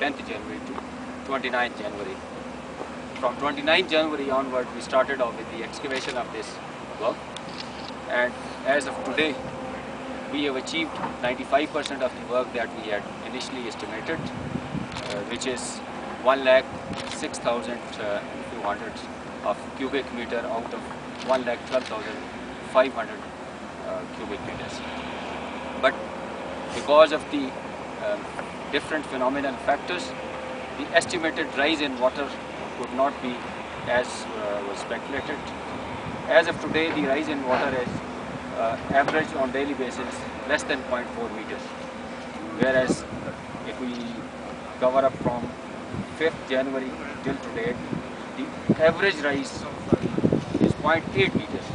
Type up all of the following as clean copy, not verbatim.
10th January to 29th January. From 29th January onward, we started off with the excavation of this work, and as of today, we have achieved 95% of the work that we had initially estimated, which is 1,06,200 of cubic meter out of 1,12,500 cubic meters. But because of the different phenomenal factors, the estimated rise in water could not be as was speculated. As of today, the rise in water is average on daily basis less than 0.4 meters, whereas if we cover up from 5th January till today, the average rise is 0.8 meters.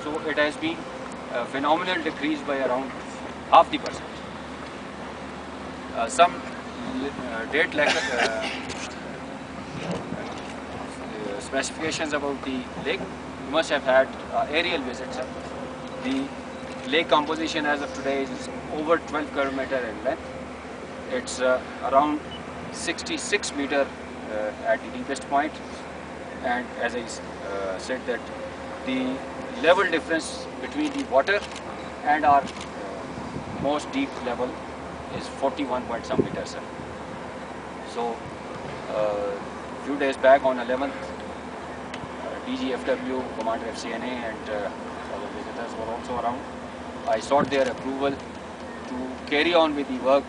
So it has been a phenomenal decrease by around half the percent. Some date specifications about the lake. You must have had aerial visits. The lake composition as of today is over 12 kilometers in length. It's around 66 meters at the deepest point, and as I said that the level difference between the water and our most deep level is 41 point some meters. So few days back on 11th, DGFW, Commander FCNA and other visitors were also around. I sought their approval to carry on with the work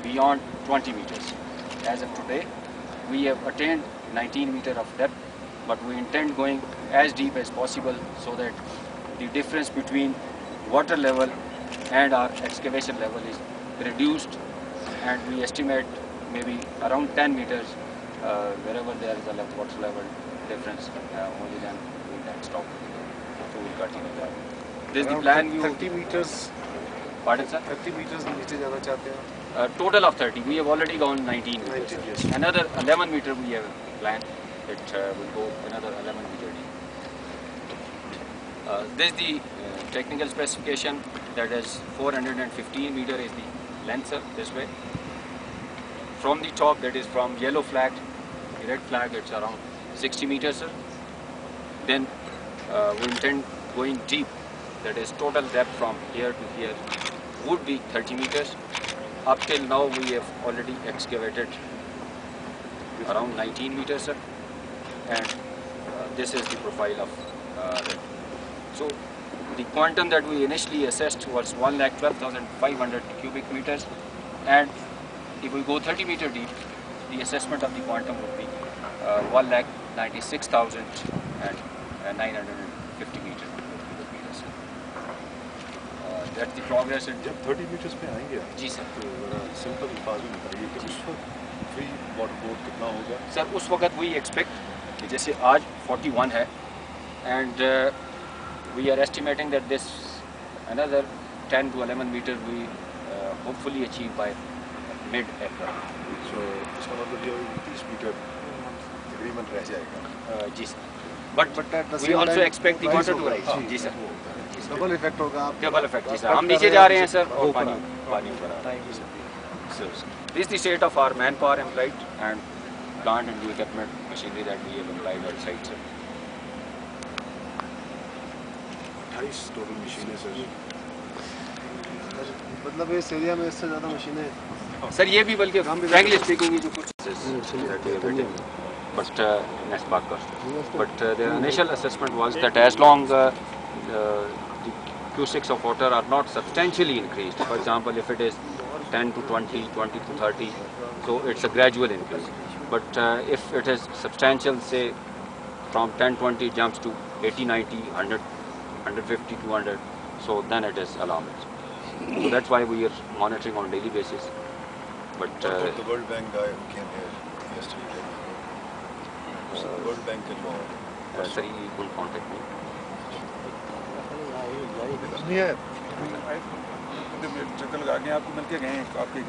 beyond 20 meters. As of today, we have attained 19 meters of depth, but we intend going as deep as possible so that the difference between water level and our excavation level is reduced, and we estimate maybe around 10 meters wherever there is a water level difference, only then we can stop. So we will continue that. This is the plan. 30 meters. Pardon, sir? 30 meters नीचे जाना चाहते हैं. Total of 30. We have already gone 19 meters. 19, yes. Another 11 meter we have planned. It will go another 11 meter deep. This is the technical specification. That is 415 meter is the length, sir, this way. From the top, that is from yellow flag, the red flag, it's around 60 meters, sir. Then we intend going deep, that is total depth from here to here would be 30 meters. Up till now we have already excavated around 19 meters, sir. And this is the profile of it. So the quantum that we initially assessed was 1,12,500 cubic meters, and if we go 30 meter deep, the assessment of the quantum would be 1,96,950 meters. That's the progress. जब 30 meters पे आएंगे आप, जी sir, तो बड़ा simple अल्फाज में बताइए कि उस वक्त फ्री वाटर बोर्ड कितना होगा? सर उस वक्त वी एक्सपेक्ट कि जैसे आज 41 है, and we are estimating that this another 10 to 11 meters we hopefully achieve by mid-April. So इसका मतलब ये 30 मीटर तकरीबन रह जाएगा. Ji sir. But we also expect the water to rise. Ji sir. Double effect होगा. Double effect ji sir. हम नीचे जा रहे हैं सर और पानी ऊपर आ रहा है. This is the state of our manpower employed and plant and the equipment machinery that we have employed on site, sir. 28 total मशीनें सर. मतलब इस एरिया में इससे ज़्यादा मशीनें सर ये भी बल्कि frankly speaking ये जो कुछ but the initial assessment was that as long the Q6 of water are not substantially increased, for example if it is 10 to 20, 20 to 30, so it's a gradual increase. But if it is substantial, say from 10-20 jumps to 80-90, 100, 150, 200, so then it is alarming. So that's why we are monitoring on a daily basis. But the World Bank guy who came here yesterday, the World Bank sir, he will contact me. नहीं है. Truck लगा के आपको मिल के गए आपके